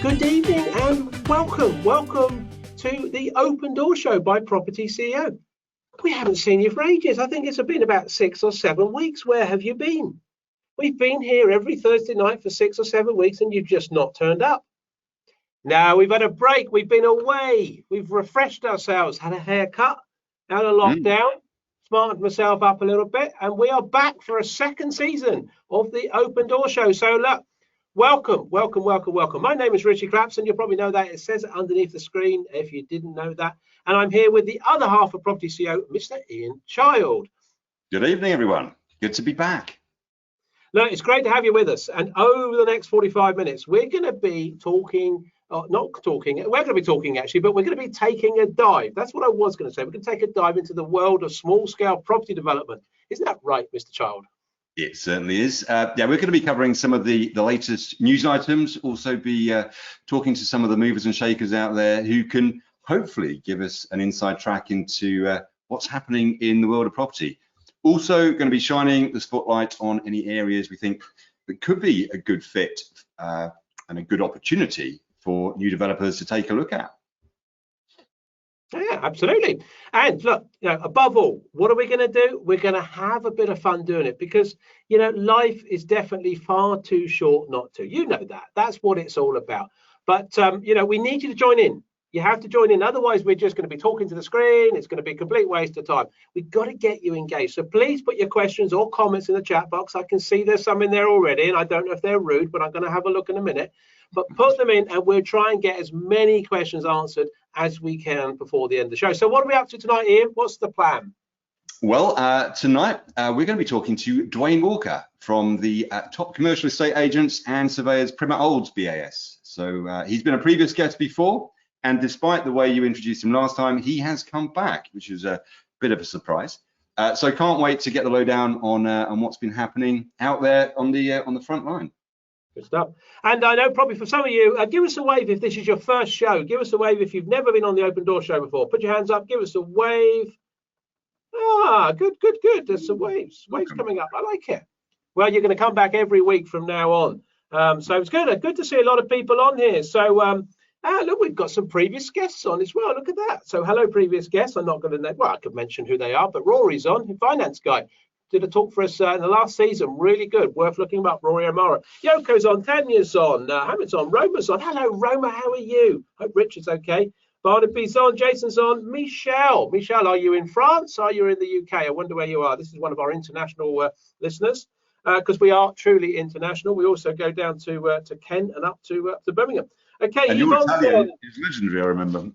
Good evening and welcome to the Open Door Show by propertyCEO. We haven't seen you for ages. I think it's been about 6 or 7 weeks. Where have you been? We've been here every Thursday night for 6 or 7 weeks and you've just not turned up. Now we've had a break. We've been away. We've refreshed ourselves, had a haircut, had a lockdown, smartened myself up a little bit, and we are back for a second season of the Open Door Show. So look, welcome. My name is Richie Clapson. You'll probably know that. It says it underneath the screen if you didn't know that. And I'm here with the other half of propertyCEO, Mr. Ian Child. Good evening, everyone. Good to be back. Look, it's great to have you with us. And over the next 45 minutes, we're going to be talking, we're going to be talking actually, but we're going to be taking a dive. That's what I was going to say. We're going to take a dive into the world of small-scale property development. Isn't that right, Mr. Child? It certainly is. Yeah, we're going to be covering some of the latest news items, also be talking to some of the movers and shakers out there who can hopefully give us an inside track into what's happening in the world of property. Also going to be shining the spotlight on any areas we think that could be a good fit and a good opportunity for new developers to take a look at. Yeah, absolutely. And look, above all, what are we going to do? We're going to have a bit of fun doing it because, life is definitely far too short not to. You know that. That's what it's all about. But, we need you to join in. You have to join in. Otherwise, we're just going to be talking to the screen. It's going to be a complete waste of time. We've got to get you engaged. So please put your questions or comments in the chat box. I can see there's some in there already, and I don't know if they're rude, but I'm going to have a look in a minute. But put them in and we'll try and get as many questions answered as we can before the end of the show. So what are we up to tonight, Ian? What's the plan? Well, tonight we're going to be talking to Duane Walker from the top commercial estate agents and surveyors Primmer Olds BAS. So he's been a previous guest before, and despite the way you introduced him last time, he has come back, which is a bit of a surprise. So can't wait to get the lowdown on what's been happening out there on the front line. Good stuff. And I know probably for some of you, give us a wave if this is your first show. Give us a wave if you've never been on the Open Door Show before. Put your hands up. Give us a wave. Ah, good. There's some waves coming up. I like it. Well, you're going to come back every week from now on. So it's good to see a lot of people on here. So look, we've got some previous guests on as well. Look at that. So hello, previous guests. I'm not going to know. Well, I could mention who they are, but Rory's on, the finance guy. Did a talk for us in the last season, really good, worth looking up. Rory O'Mara, Yoko's on, Tanya's on, Hamid's on, Roma's on. Hello, Roma, how are you? Hope Richard's okay. Barnaby's on, Jason's on. Michelle, are you in France? Are you in the UK? I wonder where you are. This is one of our international listeners because we are truly international. We also go down to Kent and up to Birmingham. Okay, and your Italian is legendary, I remember.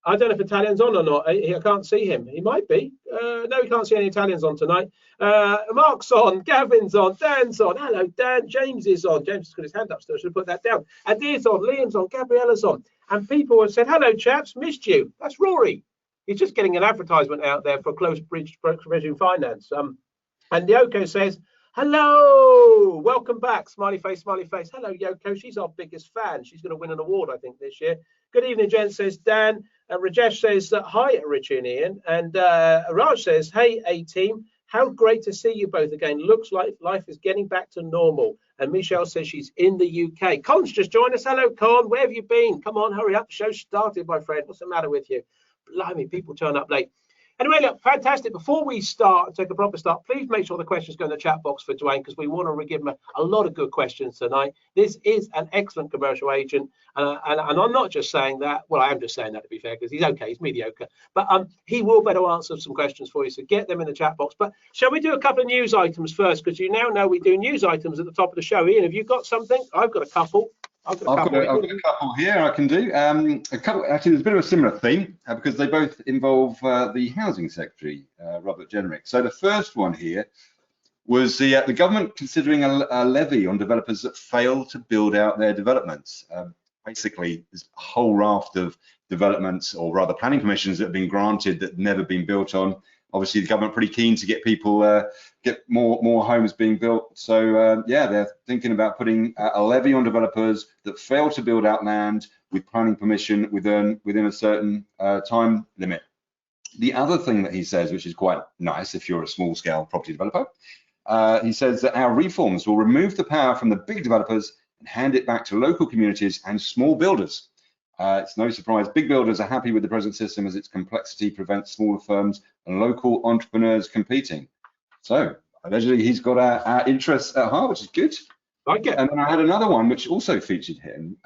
I don't know if Italian's on or not. I can't see him. He might be. No, we can't see any Italians on tonight. Mark's on, Gavin's on, Dan's on. Hello, Dan. James is on. James has got his hand up still. I should have put that down. Adir's on, Liam's on, Gabriella's on. And people have said, hello, chaps, missed you. That's Rory. He's just getting an advertisement out there for Close Bridge Provision Finance. And Yoko says, hello, welcome back. Smiley face, smiley face. Hello, Yoko. She's our biggest fan. She's going to win an award, I think, this year. Good evening, Jen, says Dan. Rajesh says, hi, Richie and Ian. And Raj says, hey, A-team, how great to see you both again. Looks like life is getting back to normal. And Michelle says she's in the UK. Con's just joined us. Hello, Con. Where have you been? Come on, hurry up. The show started, my friend. What's the matter with you? Blimey, people turn up late. Anyway, look, fantastic. Before we take a proper start, please make sure the questions go in the chat box for Duane because we want to give him a lot of good questions tonight. This is an excellent commercial agent. And I'm not just saying that. Well, I am just saying that to be fair because he's okay. He's mediocre. But he will better answer some questions for you. So get them in the chat box. But shall we do a couple of news items first? Because you now know we do news items at the top of the show. Ian, have you got something? I've got a couple. I've got a couple here I can do. A couple, actually, there's a bit of a similar theme because they both involve the Housing Secretary, Robert Jenrick. So the first one here was the government considering a levy on developers that fail to build out their developments. Basically, there's a whole raft of developments, or rather planning permissions that have been granted that have never been built on. Obviously, the government pretty keen to get people, get more homes being built. So yeah, they're thinking about putting a levy on developers that fail to build out land with planning permission within a certain time limit. The other thing that he says, which is quite nice if you're a small scale property developer, he says that our reforms will remove the power from the big developers and hand it back to local communities and small builders. It's no surprise big builders are happy with the present system as its complexity prevents smaller firms and local entrepreneurs competing. So allegedly he's got our interests at heart, which is good. Like it. And then I had another one which also featured him,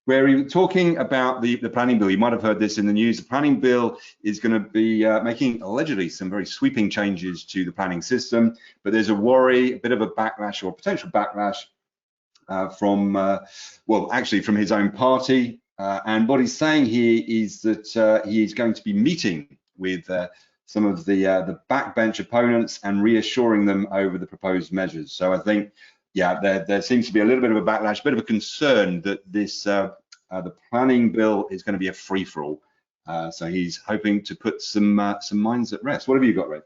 where he was talking about the planning bill. You might have heard this in the news. The planning bill is going to be making allegedly some very sweeping changes to the planning system, but there's a worry, a bit of a backlash or potential backlash from, well, actually from his own party. And what he's saying here is that he is going to be meeting with some of the backbench opponents and reassuring them over the proposed measures. So I think, yeah, there seems to be a little bit of a backlash, a bit of a concern that this the planning bill is going to be a free-for-all. So he's hoping to put some minds at rest. What have you got, Reg?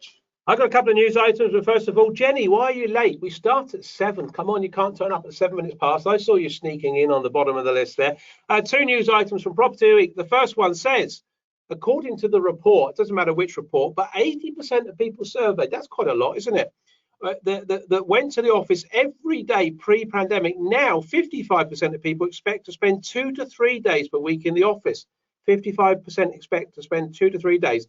I've got a couple of news items, but first of all, Jenny, why are you late? We start at 7. Come on, you can't turn up at 7 minutes past. I saw you sneaking in on the bottom of the list there. 2 news items from Property Week. The first one says, according to the report, it doesn't matter which report, but 80% of people surveyed, that's quite a lot, isn't it? That went to the office every day pre-pandemic. Now 55% of people expect to spend 2 to 3 days per week in the office. 55% expect to spend 2 to 3 days,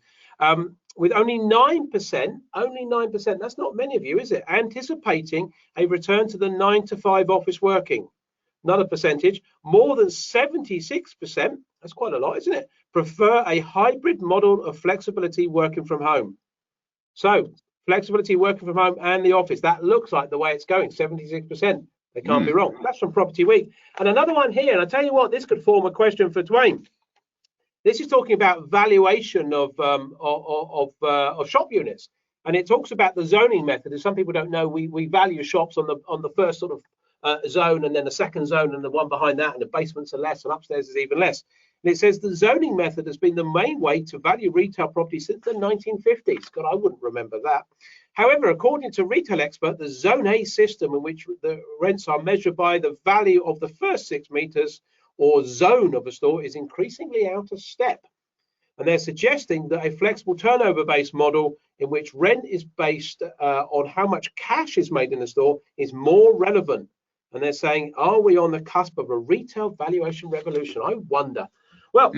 with only 9%, that's not many of you, is it, anticipating a return to the 9 to 5 office working. Another percentage, more than 76%, that's quite a lot, isn't it, prefer a hybrid model of flexibility working from home. So flexibility working from home and the office, that looks like the way it's going, 76%. They can't be wrong. That's from Property Week. And another one here, and I tell you what, this could form a question for Duane. This is talking about valuation of shop units, and it talks about the zoning method. As some people don't know, we value shops on the first sort of zone, and then the second zone, and the one behind that, and the basements are less, and upstairs is even less. And it says the zoning method has been the main way to value retail property since the 1950s. God, I wouldn't remember that. However, according to retail expert, the Zone A system, in which the rents are measured by the value of the first 6 meters or zone of a store, is increasingly out of step. And they're suggesting that a flexible turnover-based model in which rent is based on how much cash is made in the store is more relevant. And they're saying, are we on the cusp of a retail valuation revolution? I wonder. Well,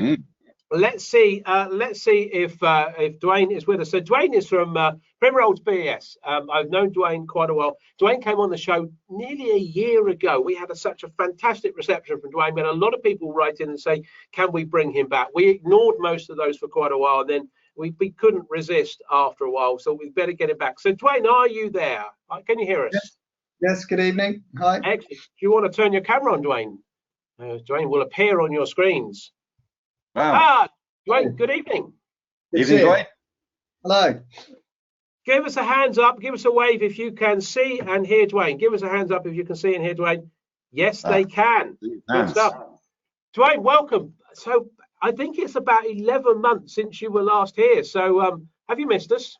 let's see if Duane is with us. So Duane is from Primmer Olds BAS. I've known Duane quite a while. Duane came on the show nearly a year ago. We had such a fantastic reception from Duane. We had a lot of people write in and say, can we bring him back? We ignored most of those for quite a while. And then we couldn't resist after a while. So we better get him back. So Duane, are you there? Can you hear us? Yes, good evening. Hi. Excellent. Do you want to turn your camera on, Duane? Duane will appear on your screens. Wow. Duane, good evening. Evening, Duane. Hello. Give us a hands up. Give us a wave if you can see and hear Duane. Give us a hands up if you can see and hear Duane. Yes, they can. Good stuff. Duane, welcome. So I think it's about 11 months since you were last here. So have you missed us?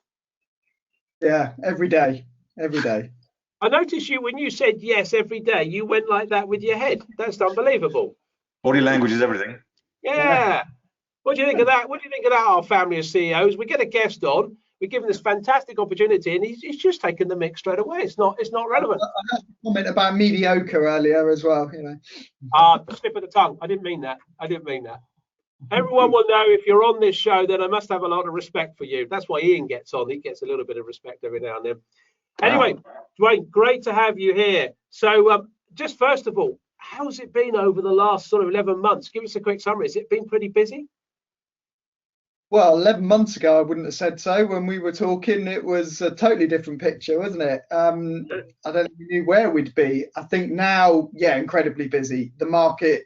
Yeah, every day. Every day. I noticed you when you said yes every day, you went like that with your head. That's unbelievable. Body language is everything. Yeah. What do you think of that? What do you think of that, our family of CEOs? We get a guest on, we give him this fantastic opportunity, and he's just taken the mic straight away. It's not relevant. I had a comment about mediocre earlier as well, you know. Slip of the tongue. I didn't mean that. Everyone will know if you're on this show, then I must have a lot of respect for you. That's why Ian gets on. He gets a little bit of respect every now and then. Anyway, Duane, great to have you here. So just first of all, how's it been over the last sort of 11 months? Give us a quick summary. Has it been pretty busy? Well, 11 months ago, I wouldn't have said so. When we were talking, it was a totally different picture, wasn't it? I don't think we knew where we'd be. I think now, yeah, incredibly busy. The market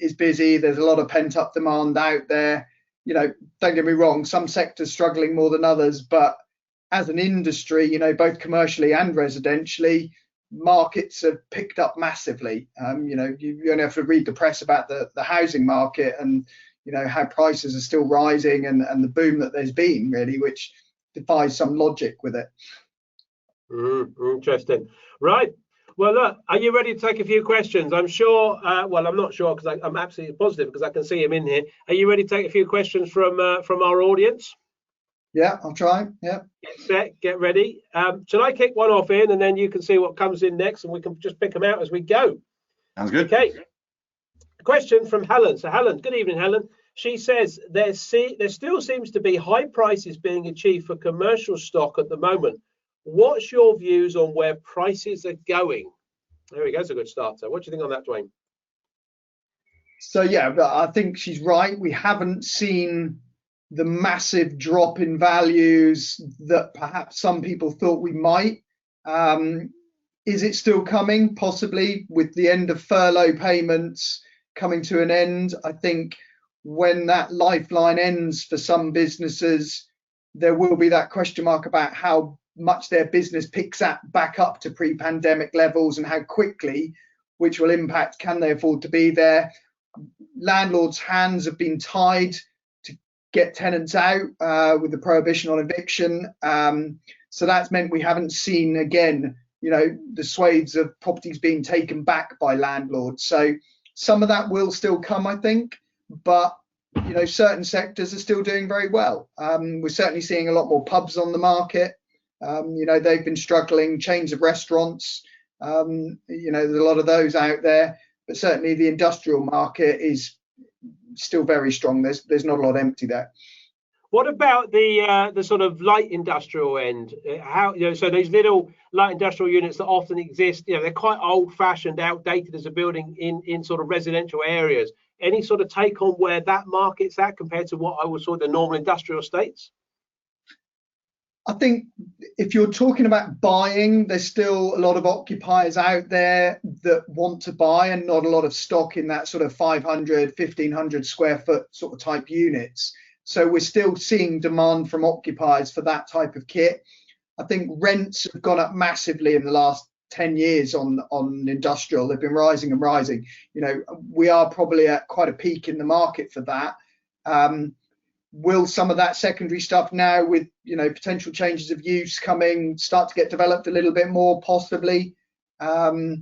is busy. There's a lot of pent up demand out there. You know, don't get me wrong, some sectors struggling more than others, but as an industry, you know, both commercially and residentially, markets have picked up massively. You know, you only have to read the press about the housing market and, you know, how prices are still rising and the boom that there's been, really, which defies some logic with it. Interesting. Right. Well, look, are you ready to take a few questions? I'm sure, well, I'm not sure because I'm absolutely positive because I can see him in here. Are you ready to take a few questions from our audience? Yeah, I'll try. Yeah. Get set, get ready. Shall I kick one off in, and then you can see what comes in next, and we can just pick them out as we go. Sounds good. Okay. A question from Helen. So Helen, good evening, Helen. She says there still seems to be high prices being achieved for commercial stock at the moment. What's your views on where prices are going? There we go. It's a good starter. What do you think on that, Duane? So yeah, I think she's right. We haven't seen the massive drop in values that perhaps some people thought we might. Is it still coming? Possibly, with the end of furlough payments coming to an end. I think when that lifeline ends for some businesses, there will be that question mark about how much their business picks back up to pre-pandemic levels and how quickly, which will impact, can they afford to be there? Landlords' hands have been tied to get tenants out with the prohibition on eviction. So that's meant we haven't seen, again, the swathes of properties being taken back by landlords. So some of that will still come, I think, but certain sectors are still doing very well. We're certainly seeing a lot more pubs on the market. They've been struggling, chains of restaurants, there's a lot of those out there, but certainly the industrial market is still very strong. There's not a lot empty there. What about the sort of light industrial end? So these little light industrial units that often exist, they're quite old-fashioned, outdated as a building in sort of residential areas. Any sort of take on where that market's at compared to what I would sort of the normal industrial estates? I think if you're talking about buying, there's still a lot of occupiers out there that want to buy, and not a lot of stock in that sort of 500, 1500 square foot sort of type units. So we're still seeing demand from occupiers for that type of kit. I think rents have gone up massively in the last 10 years on industrial. They've been rising and rising. We are probably at quite a peak in the market for that. Will some of that secondary stuff now, with potential changes of use coming, start to get developed a little bit more? Possibly. I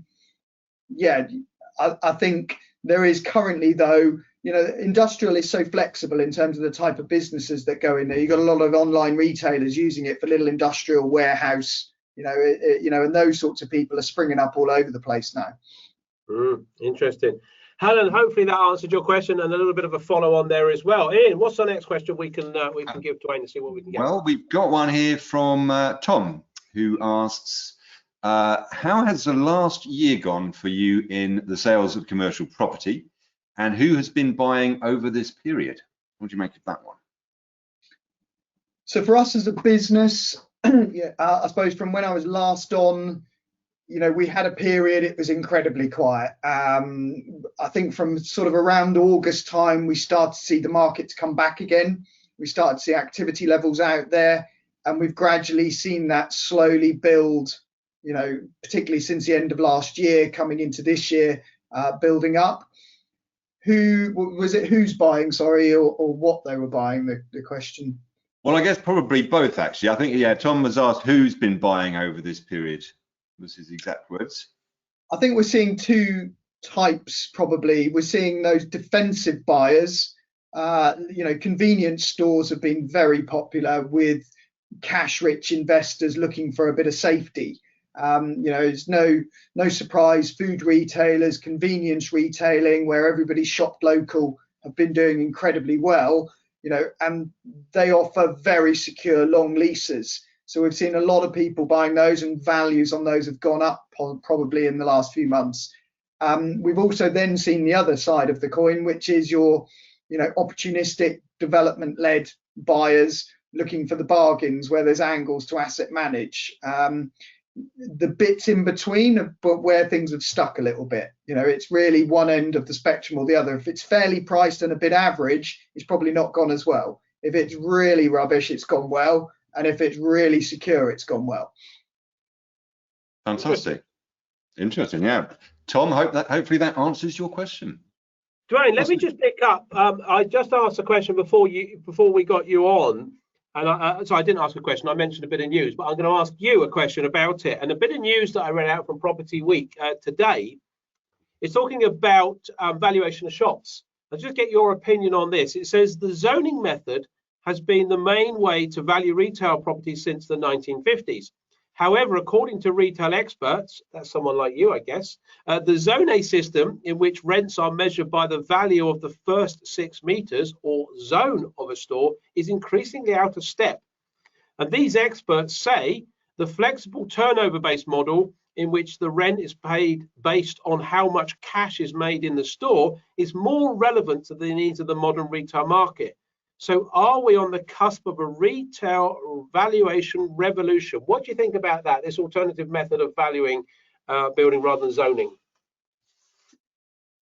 think there is currently, though, industrial is so flexible in terms of the type of businesses that go in there. You've got a lot of online retailers using it for little industrial warehouse, and those sorts of people are springing up all over the place now. Interesting. Helen, hopefully that answered your question, and a little bit of a follow on there as well. Ian, what's the next question we can give Duane to see what we can get? Well, we've got one here from Tom, who asks, how has the last year gone for you in the sales of commercial property, and who has been buying over this period? What do you make of that one? So for us as a business, I suppose from when I was last on, we had a period, it was incredibly quiet. I think from sort of around August time, we started to see the markets come back again. We started to see activity levels out there, and we've gradually seen that slowly build, particularly since the end of last year, coming into this year, building up. Who's buying, sorry, or what they were buying, the question? Well, I guess probably both, actually. I think, Tom was asked who's been buying over this period. Was his exact words. I think we're seeing two types, probably. We're seeing those defensive buyers. Convenience stores have been very popular with cash-rich investors looking for a bit of safety. It's no surprise, food retailers, convenience retailing, where everybody's shopped local, have been doing incredibly well, and they offer very secure long leases. So we've seen a lot of people buying those, and values on those have gone up probably in the last few months. We've also then seen the other side of the coin, which is your, opportunistic development-led buyers looking for the bargains where there's angles to asset manage. The bits in between, but where things have stuck a little bit. It's really one end of the spectrum or the other. If it's fairly priced and a bit average, it's probably not gone as well. If it's really rubbish, it's gone well. And if it's really secure, it's gone well. Fantastic. Interesting, yeah. Tom, hopefully that answers your question. Duane, let me just pick up. I just asked a question before we got you on, and so I didn't ask a question. I mentioned a bit of news, but I'm going to ask you a question about it. And a bit of news that I read out from Property Week today is talking about valuation of shops. I'll just get your opinion on this. It says the zoning method has been the main way to value retail properties since the 1950s. However, according to retail experts, that's someone like you, I guess, the Zone A system, in which rents are measured by the value of the first 6 meters or zone of a store, is increasingly out of step. And these experts say the flexible turnover-based model, in which the rent is paid based on how much cash is made in the store, is more relevant to the needs of the modern retail market. So are we on the cusp of a retail valuation revolution? What do you think about that, this alternative method of valuing building rather than zoning?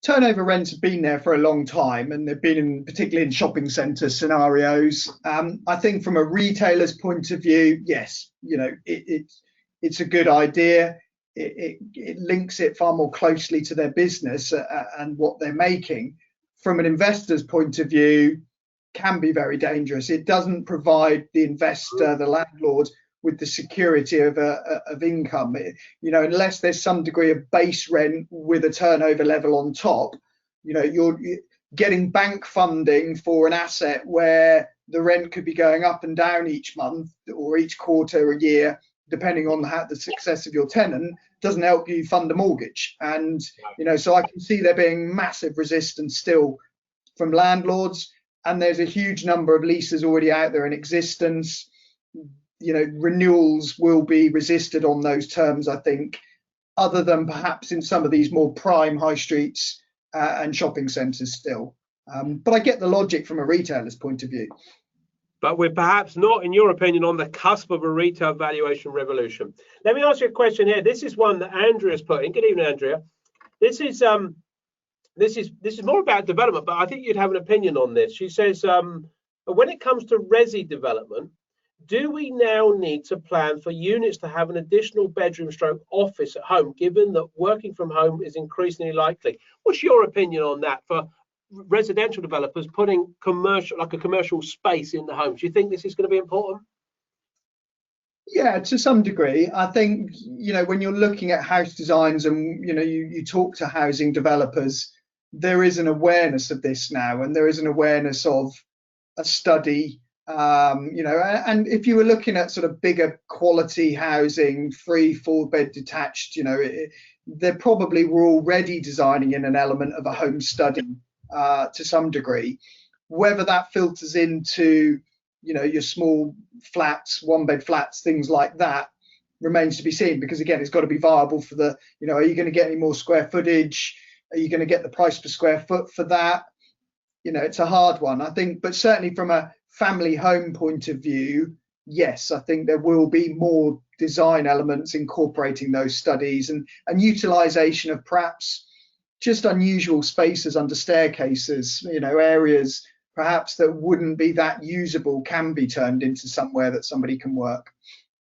Turnover rents have been there for a long time, and they've been particularly in shopping centre scenarios. I think from a retailer's point of view, yes, it's a good idea. It links it far more closely to their business and what they're making. From an investor's point of view, can be very dangerous. It doesn't provide the investor, the landlord, with the security of income. Unless there's some degree of base rent with a turnover level on top, you're getting bank funding for an asset where the rent could be going up and down each month or each quarter or year, depending on the success of your tenant, doesn't help you fund a mortgage. And so I can see there being massive resistance still from landlords. And there's a huge number of leases already out there in existence. Renewals will be resisted on those terms, I think, other than perhaps in some of these more prime high streets and shopping centres still. But I get the logic from a retailer's point of view. But we're perhaps not, in your opinion, on the cusp of a retail valuation revolution. Let me ask you a question here. This is one that Andrea's put in. Good evening, Andrea. This is more about development, but I think you'd have an opinion on this. She says, when it comes to resi development, do we now need to plan for units to have an additional bedroom stroke office at home, given that working from home is increasingly likely? What's your opinion on that for residential developers putting a commercial space in the home? Do you think this is going to be important? Yeah, to some degree. I think, when you're looking at house designs and, you talk to housing developers, there is an awareness of this now, and there is an awareness of a study, and if you were looking at sort of bigger quality housing, 3-4 bed detached, they probably were already designing in an element of a home study to some degree. Whether that filters into, your small flats, 1-bed flats, things like that, remains to be seen, because again, it's got to be viable for the, are you going to get any more square footage? Are you going to get the price per square foot for that? It's a hard one, I think, but certainly from a family home point of view, yes, I think there will be more design elements incorporating those studies and utilization of perhaps just unusual spaces under staircases, areas perhaps that wouldn't be that usable can be turned into somewhere that somebody can work.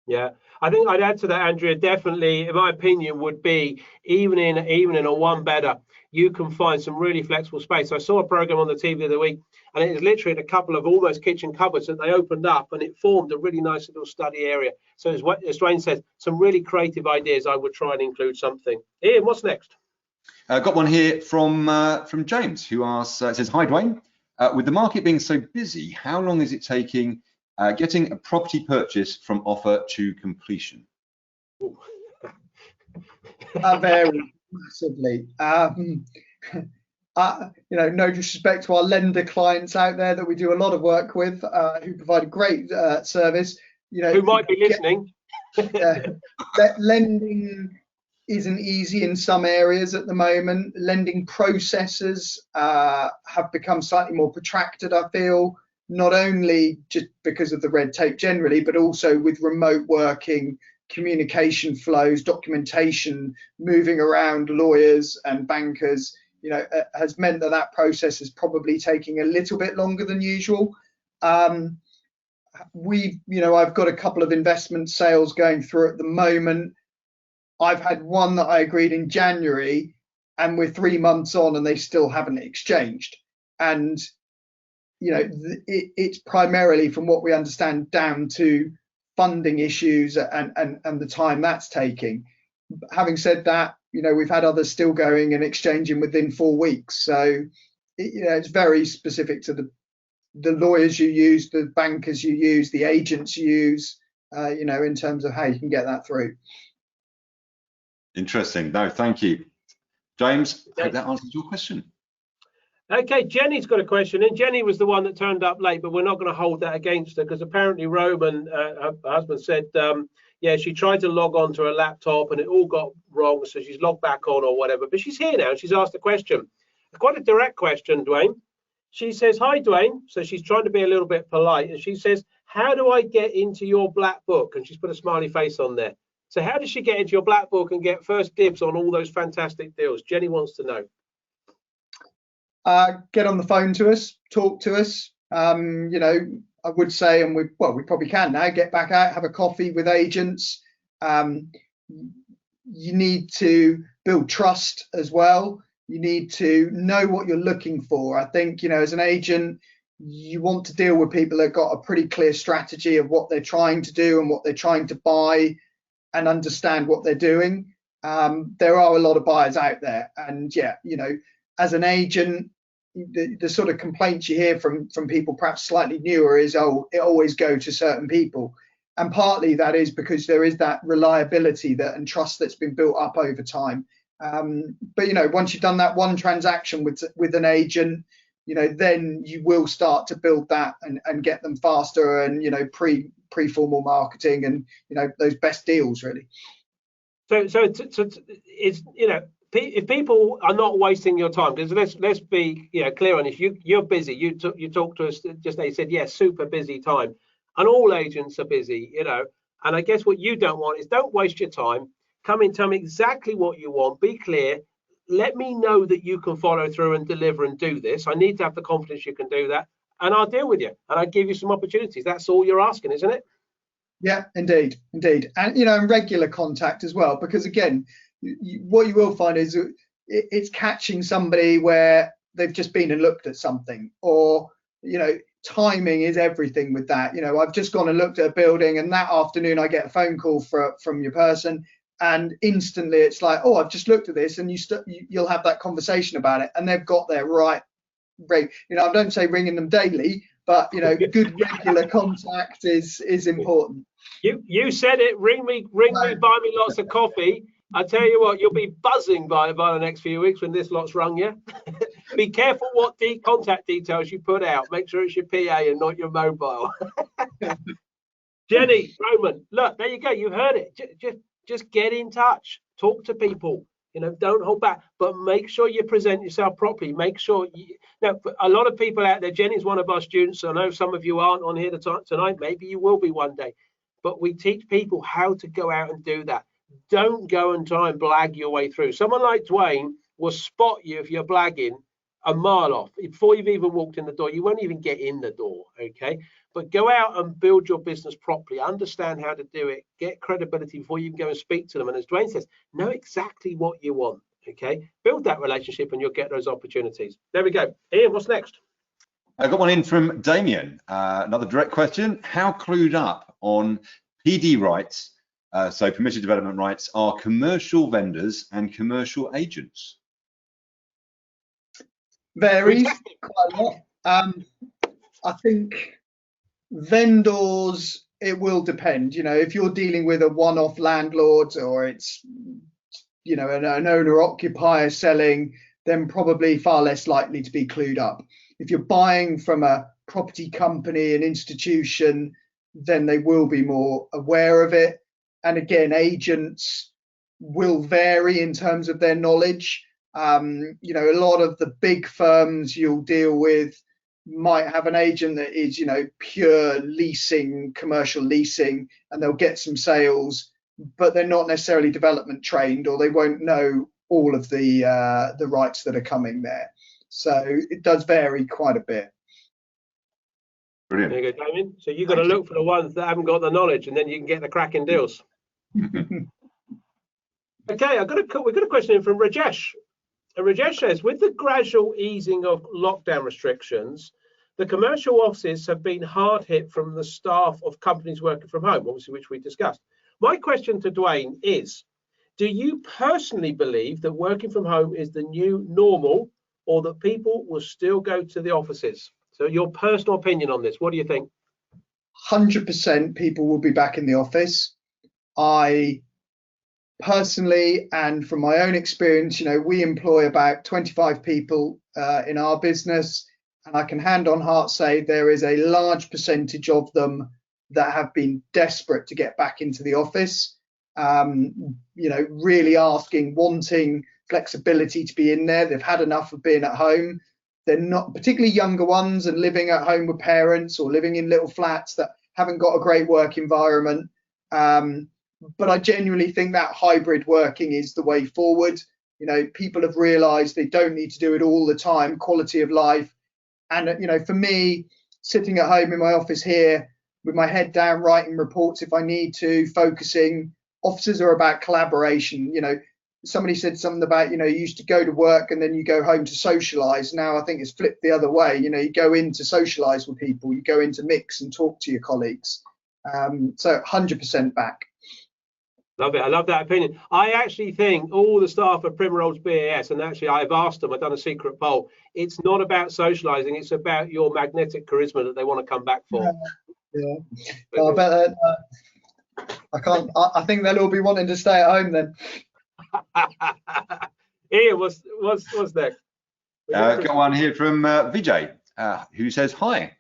Yeah, I think I'd add to that, Andrea, definitely, in my opinion, would be even in a 1-bedder, you can find some really flexible space. I saw a program on the TV the other week, and it was literally a couple of almost kitchen cupboards that they opened up, and it formed a really nice little study area. So as Duane says, some really creative ideas. I would try and include something. Ian, what's next? Got one here from James, who asks, says, "Hi Duane, with the market being so busy, how long is it taking getting a property purchase from offer to completion?" That varies massively. No disrespect to our lender clients out there that we do a lot of work with, who provide a great service. Who might be listening. Lending isn't easy in some areas at the moment. Lending processes have become slightly more protracted, I feel, not only just because of the red tape generally, but also with remote working, communication flows, documentation, moving around lawyers and bankers, has meant that process is probably taking a little bit longer than usual. I've got a couple of investment sales going through at the moment. I've had one that I agreed in January, and we're 3 months on and they still haven't exchanged. And, it's primarily, from what we understand, down to funding issues and the time that's taking. Having said that, we've had others still going and exchanging within 4 weeks. So, it's very specific to the lawyers you use, the bankers you use, the agents you use, you know, in terms of how you can get that through. Interesting. No, thank you. James, I hope that answers your question. Okay, Jenny's got a question, and Jenny was the one that turned up late, but we're not going to hold that against her, because apparently Roman, her husband, said, yeah, she tried to log on to her laptop and it all got wrong, so she's logged back on or whatever. But she's here now and she's asked a question, quite a direct question, Duane. She says, hi, Duane. So she's trying to be a little bit polite, and she says, how do I get into your black book? And she's put a smiley face on there. So how does she get into your black book and get first dibs on all those fantastic deals? Jenny wants to know. Get on the phone to us, talk to us. You know, I would say, and we probably can now, get back out, have a coffee with agents. You need to build trust as well. You need to know what you're looking for. I think, you know, as an agent, you want to deal with people that have got a pretty clear strategy of what they're trying to do and what they're trying to buy, and understand what they're doing. There are a lot of buyers out there, and yeah, you know, as an agent, the sort of complaints you hear from people perhaps slightly newer is, oh, it always go to certain people, and partly that is because there is that reliability and trust that's been built up over time. But you know, once you've done that one transaction with an agent, you know, then you will start to build that and get them faster, and you know, pre-formal marketing, and you know, those best deals really. So it's, you know, if people are not wasting your time, because let's be, you know, clear on this. You're busy. You talked to us just now. You said, yes, super busy time, and all agents are busy, you know. And I guess what you don't want is, don't waste your time. Come in, tell me exactly what you want. Be clear. Let me know that you can follow through and deliver and do this. I need to have the confidence you can do that, and I'll deal with you, and I'll give you some opportunities. That's all you're asking, isn't it? Yeah, indeed. And you know, and regular contact as well, because again, what you will find is it's catching somebody where they've just been and looked at something, or you know, timing is everything with that. You know, I've just gone and looked at a building, and that afternoon I get a phone call from your person, and instantly it's like, oh, I've just looked at this, and you'll have that conversation about it, and they've got their right ring. You know, I don't say ringing them daily, but you know, good regular contact is important. You said it. Ring me, buy me lots of coffee. I tell you what, you'll be buzzing by the next few weeks when this lot's rung you. Be careful what contact details you put out. Make sure it's your PA and not your mobile. Jenny, Roman, look, there you go. You heard it. Just get in touch. Talk to people. You know, don't hold back, but make sure you present yourself properly. Make sure now, a lot of people out there, Jenny's one of our students. I know some of you aren't on here tonight. Maybe you will be one day. But we teach people how to go out and do that. Don't go and try and blag your way through. Someone like Duane will spot you if you're blagging a mile off. Before you've even walked in the door, you won't even get in the door, okay? But go out and build your business properly. Understand how to do it. Get credibility before you can go and speak to them. And as Duane says, know exactly what you want, okay? Build that relationship and you'll get those opportunities. There we go. Ian, what's next? I got one in from Damien. Another direct question. How clued up on PD rights, so permitted development rights, are commercial vendors and commercial agents? Varies quite a lot. I think vendors, it will depend. You know, if you're dealing with a one-off landlord, or it's, you know, an owner-occupier selling, then probably far less likely to be clued up. If you're buying from a property company, an institution, then they will be more aware of it. And again, agents will vary in terms of their knowledge. You know, a lot of the big firms you'll deal with might have an agent that is, you know, pure leasing, commercial leasing, and they'll get some sales, but they're not necessarily development trained, or they won't know all of the rights that are coming there. So it does vary quite a bit. Brilliant. There you go, Damien. So you've got to look for the ones that haven't got the knowledge, and then you can get the cracking deals. Okay, we've got a question in from Rajesh. And Rajesh says, with the gradual easing of lockdown restrictions, the commercial offices have been hard hit from the staff of companies working from home, obviously, which we discussed. My question to Duane is, do you personally believe that working from home is the new normal, or that people will still go to the offices? So your personal opinion on this, what do you think? 100% people will be back in the office. I personally, and from my own experience, we employ about 25 people in our business, and I can hand on heart say there is a large percentage of them that have been desperate to get back into the office, really asking, wanting flexibility to be in there. They've had enough of being at home. They're not, particularly younger ones, and living at home with parents or living in little flats that haven't got a great work environment. But I genuinely think that hybrid working is the way forward. People have realized they don't need to do it all the time, quality of life. And, for me, sitting at home in my office here with my head down, writing reports if I need to, focusing. Offices are about collaboration. Somebody said something about, you used to go to work and then you go home to socialize. Now I think it's flipped the other way. You go in to socialize with people, you go in to mix and talk to your colleagues. So 100% back. Love it. I love that opinion. I actually think all the staff at Primmer Olds BAS, and actually I've asked them, I've done a secret poll, it's not about socializing, it's about your magnetic charisma that they want to come back for. Yeah. Well, I bet I can't. I think they'll all be wanting to stay at home then. Ian, what's next? Got one here from Vijay, who says, hi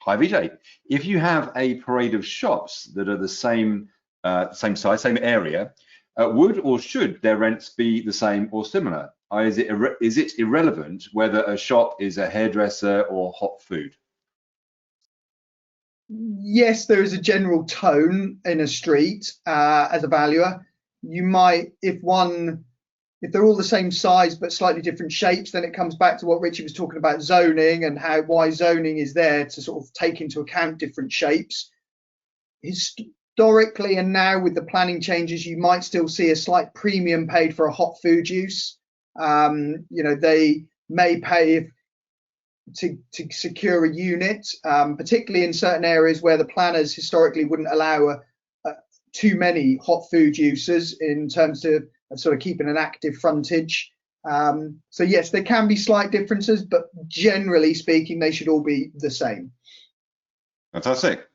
Vijay. If you have a parade of shops that are the same size, same area, would or should their rents be the same or similar? Is it irrelevant whether a shop is a hairdresser or hot food? Yes, there is a general tone in a street as a valuer. You might, if they're all the same size but slightly different shapes, then it comes back to what Richie was talking about, zoning, and why zoning is there to sort of take into account different shapes. Historically, and now with the planning changes, you might still see a slight premium paid for a hot food use. They may pay to secure a unit, particularly in certain areas where the planners historically wouldn't allow too many hot food users in terms of sort of keeping an active frontage. So yes, there can be slight differences, but generally speaking, they should all be the same. Fantastic.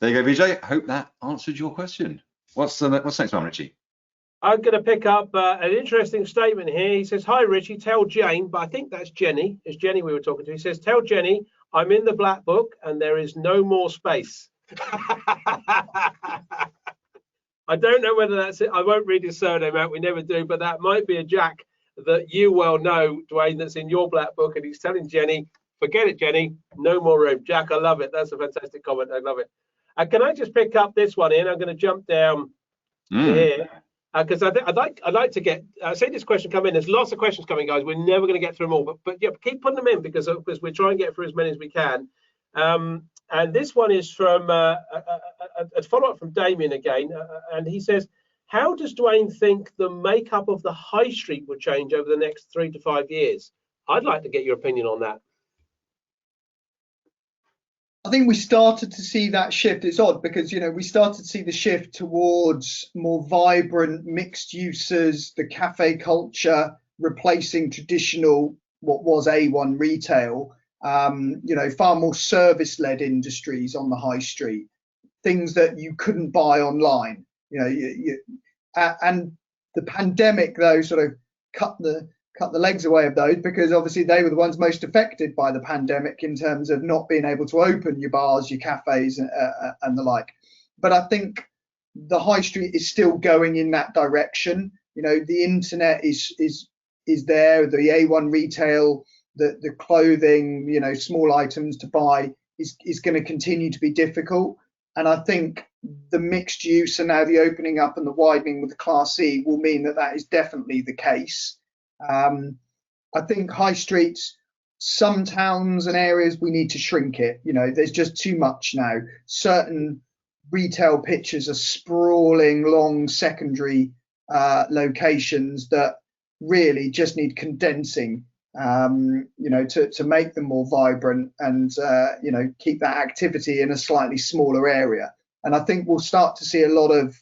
There you go, Vijay. I hope that answered your question. What's next one, Richie? I'm going to pick up an interesting statement here. He says, hi, Richie, tell Jane, but I think that's Jenny. It's Jenny we were talking to. He says, tell Jenny, I'm in the black book and there is no more space. I don't know whether that's it. I won't read his surname out. We never do. But that might be a Jack that you well know, Duane, that's in your black book. And he's telling Jenny, forget it, Jenny, no more room. Jack, I love it. That's a fantastic comment. I love it. Can I just pick up this one in? I'm going to jump down to here. Because I'd like to get, see this question come in. There's lots of questions coming, guys. We're never going to get through them all, but yeah, keep putting them in because we're trying to get through as many as we can. And this one is from a follow-up from Damien again, and he says, how does Duane think the makeup of the high street will change over the next 3 to 5 years? I'd like to get your opinion on that. I think we started to see that shift. It's odd because, we started to see the shift towards more vibrant mixed uses, the cafe culture replacing traditional, what was A1 retail, far more service-led industries on the high street, things that you couldn't buy online. And the pandemic, though, sort of cut the legs away of those, because obviously they were the ones most affected by the pandemic in terms of not being able to open your bars, your cafes, and the like. But I think the high street is still going in that direction. The internet is there, the A1 retail, the clothing, small items to buy is going to continue to be difficult. And I think the mixed use and now the opening up and the widening with the Class C will mean that is definitely the case. I think high streets, some towns and areas, we need to shrink it. There's just too much now. Certain retail pitches are sprawling long secondary locations that really just need condensing, to make them more vibrant and, keep that activity in a slightly smaller area. And I think we'll start to see a lot of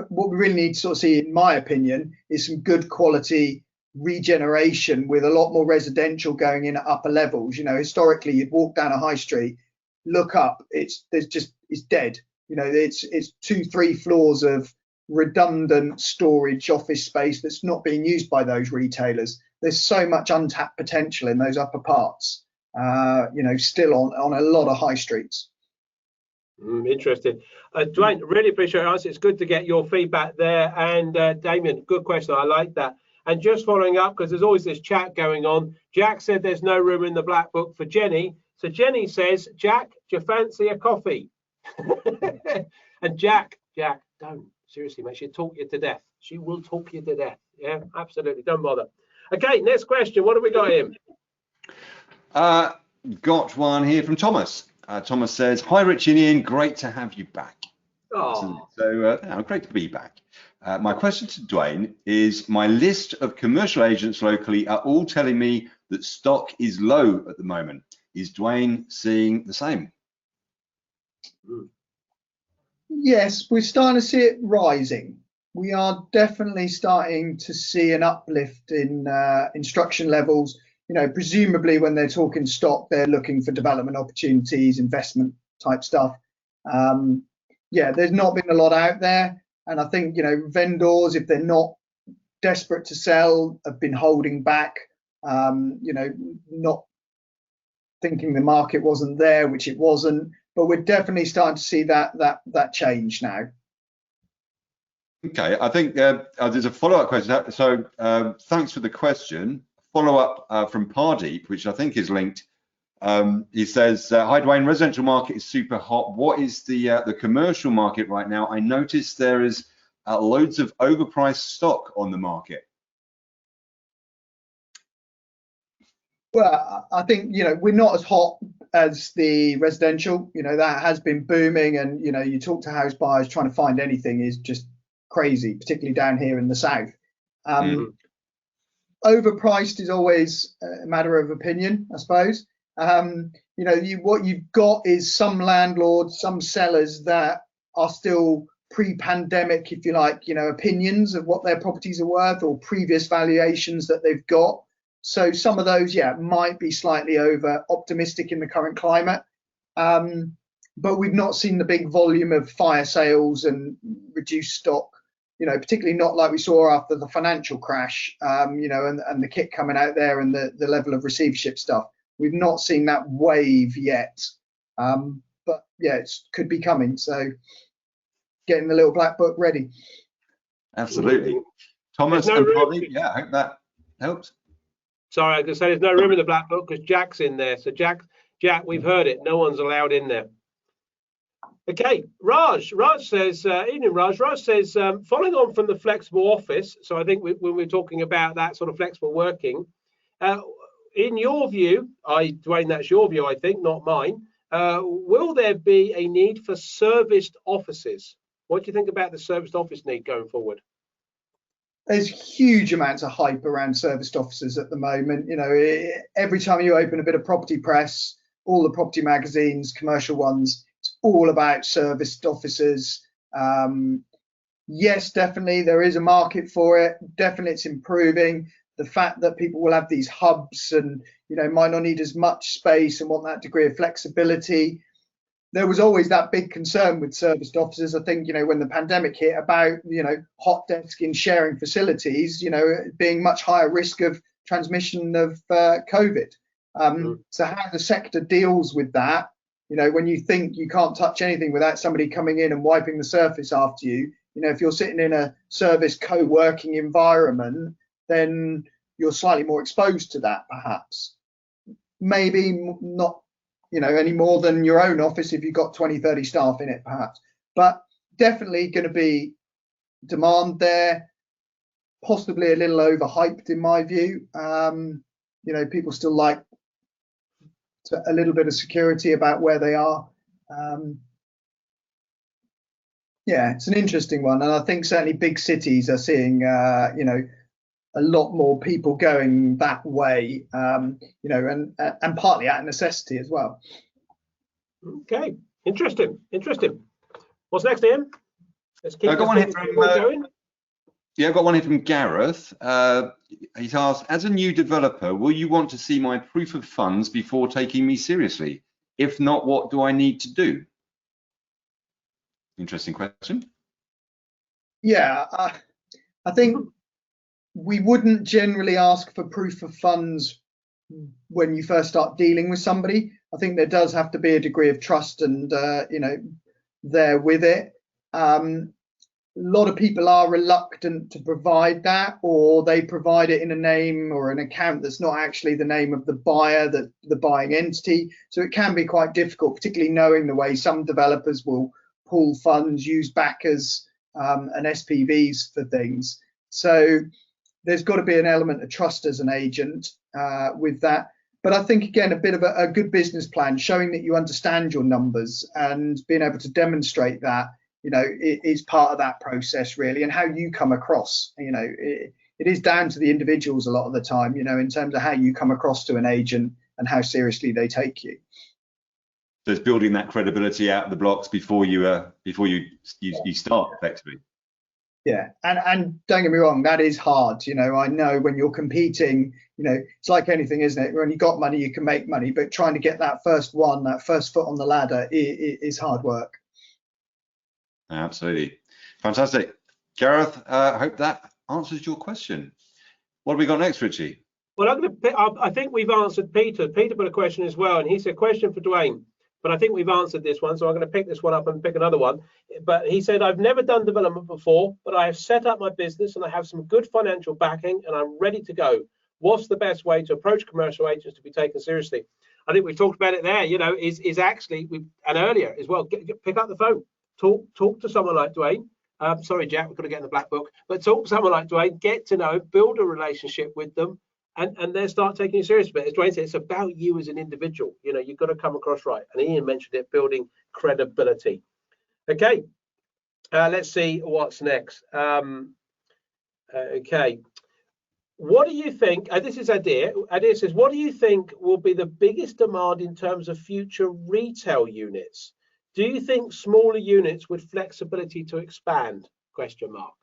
what we really need to sort of see, in my opinion, is some good quality regeneration with a lot more residential going in at upper levels. Historically, you'd walk down a high street, look up, it's dead. It's 2-3 floors of redundant storage office space that's not being used by those retailers. There's so much untapped potential in those upper parts, still on a lot of high streets. Interesting. Duane, really appreciate your answer. It's good to get your feedback there. And Damien, good question. I like that. And just following up, because there's always this chat going on, Jack said there's no room in the black book for Jenny. So Jenny says, Jack, do you fancy a coffee? And Jack, don't. Seriously, mate, she'll talk you to death. She will talk you to death. Yeah, absolutely. Don't bother. Okay, next question. What have we got here? Got one here from Thomas. Thomas says, hi, Richie and Ian. Great to have you back. Oh. So great to be back. My question to Duane is, my list of commercial agents locally are all telling me that stock is low at the moment. Is Duane seeing the same? Yes, we're starting to see it rising. We are definitely starting to see an uplift in instruction levels. Presumably when they're talking stock, they're looking for development opportunities, investment type stuff. There's not been a lot out there. And I think, vendors, if they're not desperate to sell, have been holding back, not thinking the market wasn't there, which it wasn't. But we're definitely starting to see that change now. Okay, I think there's a follow-up question. So thanks for the question. Follow-up from Pardeep, which I think is linked. He says, hi Duane, residential market is super hot. What is the commercial market right now? I noticed there is loads of overpriced stock on the market. Well, I think, we're not as hot as the residential, that has been booming, and, you talk to house buyers, trying to find anything is just crazy, particularly down here in the south. Overpriced is always a matter of opinion, I suppose. What you've got is some landlords, some sellers that are still pre-pandemic, if you like, opinions of what their properties are worth or previous valuations that they've got. So some of those, might be slightly over optimistic in the current climate. But we've not seen the big volume of fire sales and reduced stock, particularly not like we saw after the financial crash, and the kit coming out there and the level of receivership stuff. We've not seen that wave yet. But it could be coming. So getting the little black book ready. Absolutely. Thomas and Polly, I hope that helps. Sorry, I was going to say there's no room in the black book because Jack's in there. So Jack, we've heard it. No one's allowed in there. Okay, Raj says, evening Raj. Raj says, following on from the flexible office, so I think when we're talking about that sort of flexible working, in your view, Duane, that's your view, I think, not mine, will there be a need for serviced offices? What do you think about the serviced office need going forward? There's huge amounts of hype around serviced offices at the moment. Every time you open a bit of property press, all the property magazines, commercial ones, it's all about serviced offices. Yes, definitely there is a market for it. Definitely it's improving. The fact that people will have these hubs and might not need as much space and want that degree of flexibility. There was always that big concern with serviced offices. I think, when the pandemic hit about, hot desking, sharing facilities, being much higher risk of transmission of COVID. So how the sector deals with that, when you think you can't touch anything without somebody coming in and wiping the surface after you, if you're sitting in a service co-working environment, then you're slightly more exposed to that, perhaps. Maybe not, any more than your own office if you've got 20, 30 staff in it, perhaps. But definitely going to be demand there, possibly a little overhyped in my view. People still like a little bit of security about where they are. It's an interesting one. And I think certainly big cities are seeing, a lot more people going that way, and partly out of necessity as well. Okay, interesting. What's next, Ian? Let's keep one here from, going. Yeah, I've got one here from Gareth. He's asked, as a new developer, will you want to see my proof of funds before taking me seriously? If not, what do I need to do? Interesting question. Yeah, I think we wouldn't generally ask for proof of funds when you first start dealing with somebody. I think there does have to be a degree of trust and, you know, there with it. A lot of people are reluctant to provide that, or they provide it in a name or an account that's not actually the name of the buyer, the buying entity. So it can be quite difficult, particularly knowing the way some developers will pool funds, use backers and SPVs for things. So there's got to be an element of trust as an agent with that. But I think, again, a bit of a good business plan, showing that you understand your numbers and being able to demonstrate that, you know, it is part of that process, really, and how you come across. You know, it is down to the individuals a lot of the time, you know, in terms of how you come across to an agent and how seriously they take you. So it's building that credibility out of the blocks before you start effectively. Yeah, and don't get me wrong, that is hard. You know, I know when you're competing, you know, it's like anything, isn't it? When you got money, you can make money, but trying to get that first foot on the ladder is hard work. Absolutely. Fantastic. Gareth, I hope that answers your question. What have we got next, Richie? Well, I think we've answered Peter. Peter put a question as well, and he said, question for Duane, but I think we've answered this one, so I'm going to pick this one up and pick another one. But he said, I've never done development before, but I have set up my business and I have some good financial backing and I'm ready to go. What's the best way to approach commercial agents to be taken seriously? I think we've talked about it there, you know, is actually, and earlier as well, pick up the phone. Talk to someone like Duane. Sorry, Jack, we've got to get in the black book. But talk to someone like Duane, get to know, build a relationship with them, and then start taking you seriously. But as Duane said, it's about you as an individual. You know, you've got to come across right. And Ian mentioned it, building credibility. Okay, let's see what's next. Okay, what do you think? This is Adair. Adair says, what do you think will be the biggest demand in terms of future retail units? Do you think smaller units with flexibility to expand? Question mark.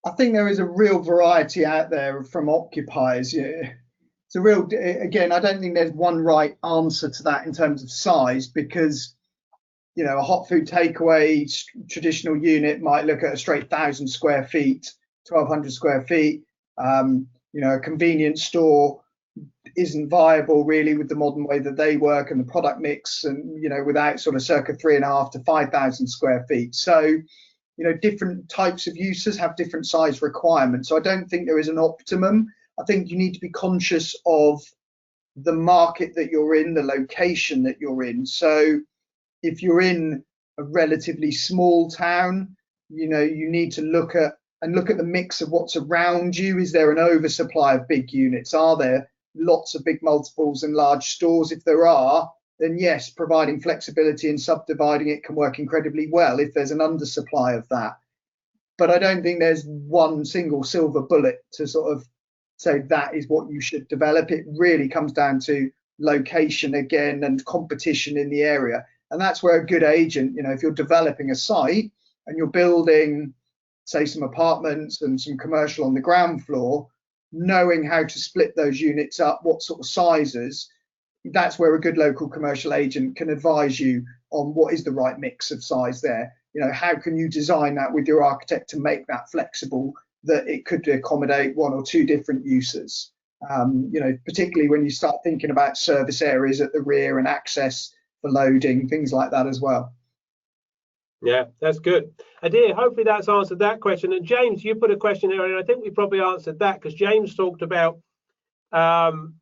I think there is a real variety out there from occupiers. Yeah. It's a real, again, I don't think there's one right answer to that in terms of size, because, you know, a hot food takeaway traditional unit might look at a straight 1,000 square feet, 1,200 square feet. You know, a convenience store isn't viable really with the modern way that they work and the product mix, and, you know, without sort of circa 3,500 to 5,000 square feet. So, you know, different types of users have different size requirements. So I don't think there is an optimum. I think you need to be conscious of the market that you're in, the location that you're in. So if you're in a relatively small town, you know, you need to look at the mix of what's around you. Is there an oversupply of big units? Are there lots of big multiples and large stores? If there are, then yes, providing flexibility and subdividing it can work incredibly well if there's an undersupply of that. But I don't think there's one single silver bullet to sort of say that is what you should develop. It really comes down to location again and competition in the area. And that's where a good agent, you know, if you're developing a site and you're building, say, some apartments and some commercial on the ground floor, knowing how to split those units up, what sort of sizes, that's where a good local commercial agent can advise you on what is the right mix of size there. You know, how can you design that with your architect to make that flexible, that it could accommodate one or two different uses. You know, particularly when you start thinking about service areas at the rear and access for loading, things like that as well. Yeah, that's good. Adair, hopefully that's answered that question. And James, you put a question there, and I think we probably answered that, because James talked about,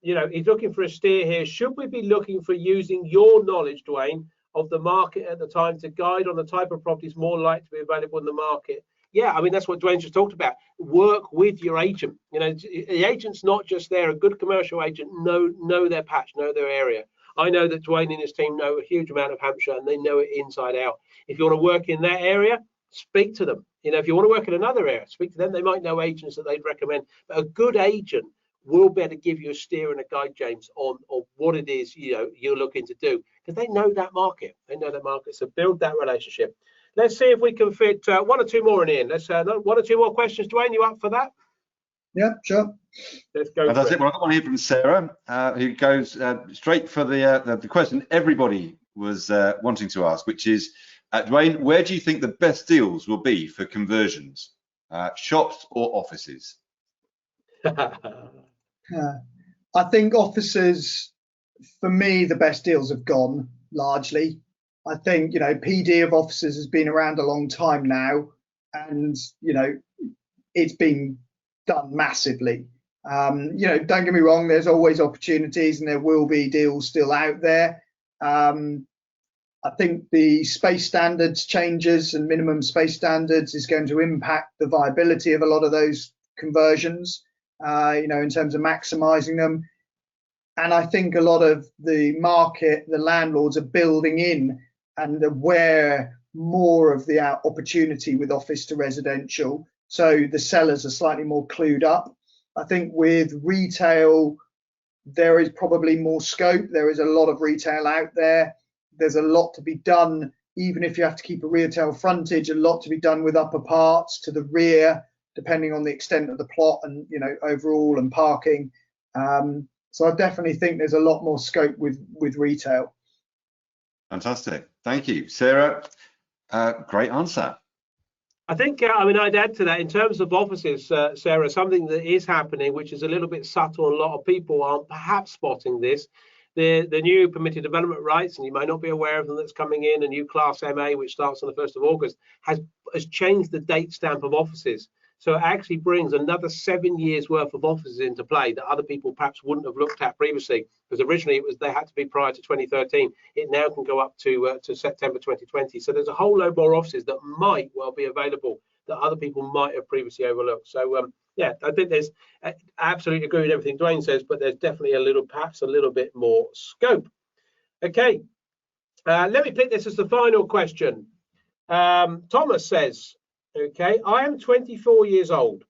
you know, he's looking for a steer here. Should we be looking for using your knowledge, Duane, of the market at the time to guide on the type of properties more likely to be available in the market? Yeah, I mean, that's what Duane just talked about. Work with your agent. You know, the agent's not just there. A good commercial agent know their patch, know their area. I know that Duane and his team know a huge amount of Hampshire, and they know it inside out. If you want to work in that area, speak to them. You know, if you want to work in another area, speak to them. They might know agents that they'd recommend. But a good agent will be able to give you a steer and a guide, James, on what it is you're looking to do, because they know that market. They know that market. So build that relationship. Let's see if we can fit one or two more in. Let's one or two more questions. Duane, you up for that? Yeah, sure. Let's go. That's it. Well, I've got one here from Sarah, who goes straight for the question everybody was wanting to ask, which is, Duane, where do you think the best deals will be for conversions, shops or offices? I think offices, for me, the best deals have gone largely. I think, PD of offices has been around a long time now, and, it's been done massively. Don't get me wrong, there's always opportunities and there will be deals still out there. I think the space standards changes and minimum space standards is going to impact the viability of a lot of those conversions, in terms of maximizing them. And I think a lot of the market, the landlords are building in and aware more of the opportunity with office to residential. So the sellers are slightly more clued up. I think with retail, there is probably more scope. There is a lot of retail out there. There's a lot to be done, even if you have to keep a retail frontage, a lot to be done with upper parts to the rear, depending on the extent of the plot and, overall and parking. So I definitely think there's a lot more scope with retail. Fantastic. Thank you. Sarah, great answer. I think, I'd add to that in terms of offices, Sarah, something that is happening, which is a little bit subtle, a lot of people aren't perhaps spotting this. The new permitted development rights, and you might not be aware of them, that's coming in, a new Class MA, which starts on the 1st of August, has changed the date stamp of offices. So it actually brings another 7 years worth of offices into play that other people perhaps wouldn't have looked at previously, because originally they had to be prior to 2013. It now can go up to September 2020. So there's a whole load more offices that might well be available that other people might have previously overlooked. So yeah, I think there's absolutely agree with everything Duane says, but there's definitely perhaps a little bit more scope. Okay, let me pick this as the final question. Thomas says, okay, I am 24 years old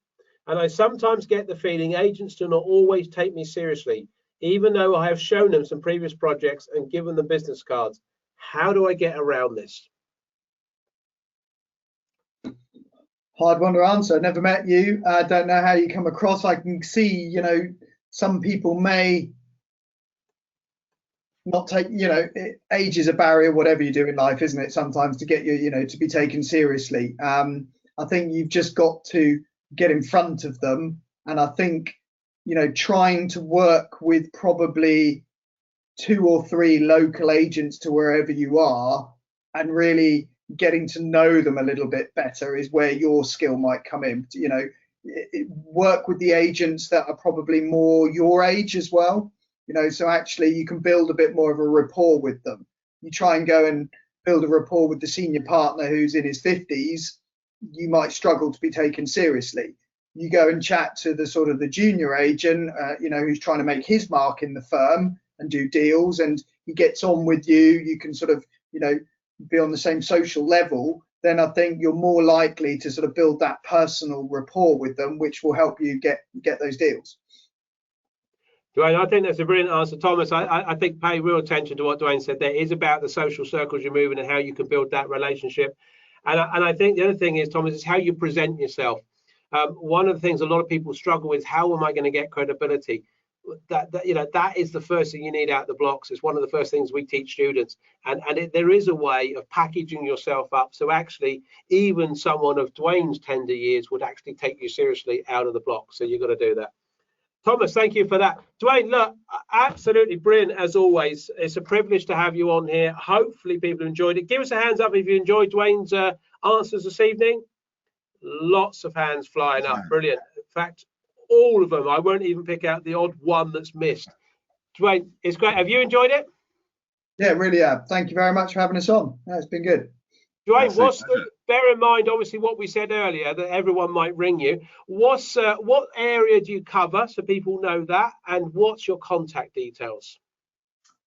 and I sometimes get the feeling agents do not always take me seriously, even though I have shown them some previous projects and given them business cards. How do I get around this? Hard one to answer. Never met you. I don't know how you come across. I can see, some people may not take, age is a barrier, whatever you do in life, isn't it? Sometimes to get you, to be taken seriously. I think you've just got to get in front of them. And I think, trying to work with probably 2 or 3 local agents to wherever you are and really getting to know them a little bit better is where your skill might come in. Work with the agents that are probably more your age as well. So actually you can build a bit more of a rapport with them. You try and go and build a rapport with the senior partner who's in his 50s, you might struggle to be taken seriously. You go and chat to the sort of the junior agent, who's trying to make his mark in the firm and do deals, and he gets on with you. You can sort of, be on the same social level. Then I think you're more likely to sort of build that personal rapport with them, which will help you get those deals. Duane, I think that's a brilliant answer, Thomas. I think pay real attention to what Duane said there. It is about the social circles you're moving and how you can build that relationship. And I think the other thing is, Thomas, is how you present yourself. One of the things a lot of people struggle with, how am I going to get credibility? That is the first thing you need out of the blocks. It's one of the first things we teach students. And there is a way of packaging yourself up so actually even someone of Duane's tender years would actually take you seriously out of the blocks. So you've got to do that. Thomas, thank you for that. Duane, look, absolutely brilliant as always. It's a privilege to have you on here. Hopefully people enjoyed it. Give us a hands up if you enjoyed Duane's answers this evening. Lots of hands flying up. Brilliant. In fact, all of them. I won't even pick out the odd one that's missed. Duane, it's great. Have you enjoyed it? Yeah, really have. Thank you very much for having us on. It's been good. Duane, bear in mind, obviously, what we said earlier, that everyone might ring you. What area do you cover so people know that? And what's your contact details?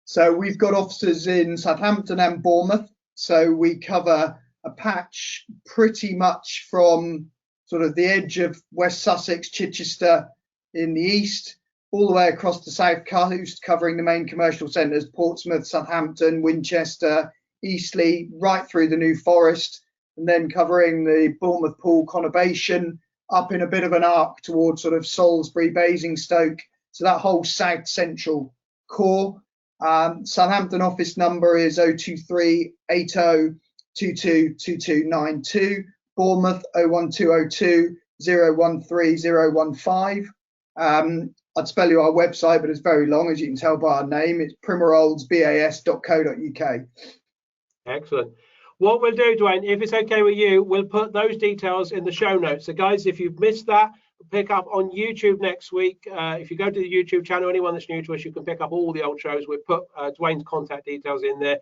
So we've got offices in Southampton and Bournemouth. So we cover a patch pretty much from sort of the edge of West Sussex, Chichester in the east, all the way across the south coast, covering the main commercial centres, Portsmouth, Southampton, Winchester, Eastleigh, right through the New Forest, and then covering the Bournemouth Pool conurbation, up in a bit of an arc towards sort of Salisbury, Basingstoke. So that whole south central core. Southampton office number is 023 80 22 2292. Bournemouth 01202 013 015. I'd spell you our website, but it's very long, as you can tell by our name. It's primmeroldsbas.co.uk. Excellent. What we'll do, Duane, if it's okay with you, we'll put those details in the show notes. So, guys, if you've missed that, pick up on YouTube next week. If you go to the YouTube channel, anyone that's new to us, you can pick up all the old shows. We've put Duane's contact details in there.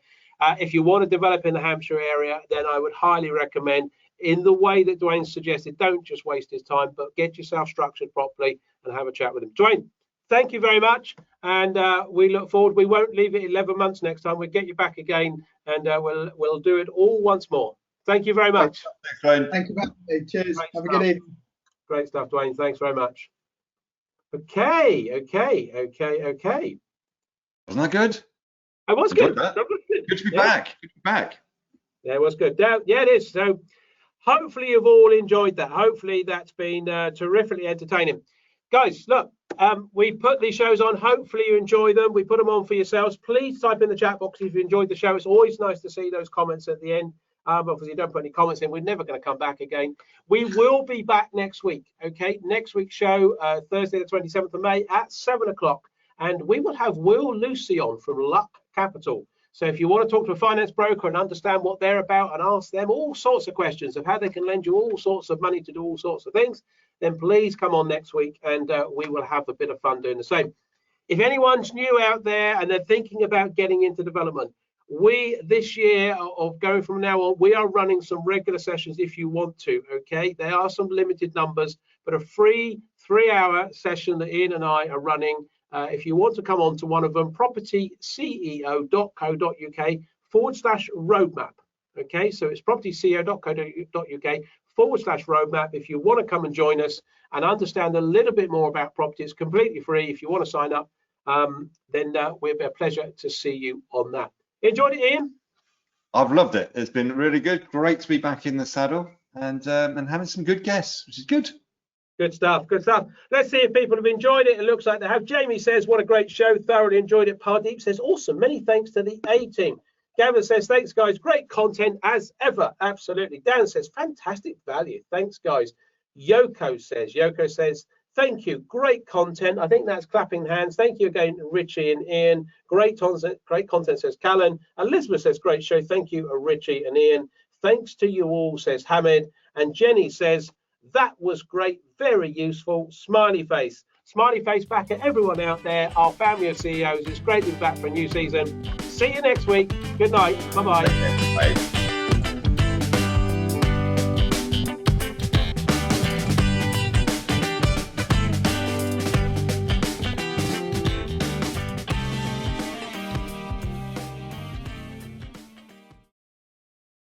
If you want to develop in the Hampshire area, then I would highly recommend, in the way that Duane suggested, don't just waste his time, but get yourself structured properly and have a chat with him. Duane, thank you very much, and we look forward. We won't leave it 11 months next time. We'll get you back again, and we'll do it all once more. Thank you very much. Thanks, Duane. Thank you very much. Cheers. Great Have stuff. a good evening. Great stuff, Duane. Thanks very much. Okay. Wasn't that good? It was good. Good to be back. Good to be back. Yeah, it was good. Yeah, it is. So hopefully you've all enjoyed that. Hopefully that's been terrifically entertaining. Guys, look, we put these shows on. Hopefully you enjoy them. We put them on for yourselves. Please type in the chat box if you enjoyed the show. It's always nice to see those comments at the end. Obviously, don't put any comments in. We're never going to come back again. We will be back next week. Okay, next week's show, Thursday, the 27th of May at 7 o'clock. And we will have Will Lucy on from Luck Capital. So if you want to talk to a finance broker and understand what they're about and ask them all sorts of questions of how they can lend you all sorts of money to do all sorts of things, then please come on next week, and we will have a bit of fun doing the same. If anyone's new out there and they're thinking about getting into development, we this year, of going from now on, we are running some regular sessions if you want to. Okay, there are some limited numbers, but a free 3-hour session that Ian and I are running. If you want to come on to one of them, propertyceo.co.uk/roadmap. Okay, so it's propertyceo.co.uk/roadmap. If you want to come and join us and understand a little bit more about property, it's completely free. If you want to sign up, then we'll be a pleasure to see you on that. Enjoyed it, Ian? I've loved it. It's been really good. Great to be back in the saddle and having some good guests, which is good. Good stuff. Good stuff. Let's see if people have enjoyed it. It looks like they have. Jamie says, what a great show. Thoroughly enjoyed it. Pardeep says, awesome. Many thanks to the A-team. Gavin says, thanks, guys. Great content as ever. Absolutely. Dan says, fantastic value. Thanks, guys. Yoko says, thank you. Great content. I think that's clapping hands. Thank you again, Richie and Ian. Great content, says Callan. Elizabeth says, great show. Thank you, Richie and Ian. Thanks to you all, says Hamid. And Jenny says, that was great. Very useful. Smiley face. Smiley face back at everyone out there. Our family of CEOs. It's great to be back for a new season. See you next week. Good night. Bye-bye. Bye.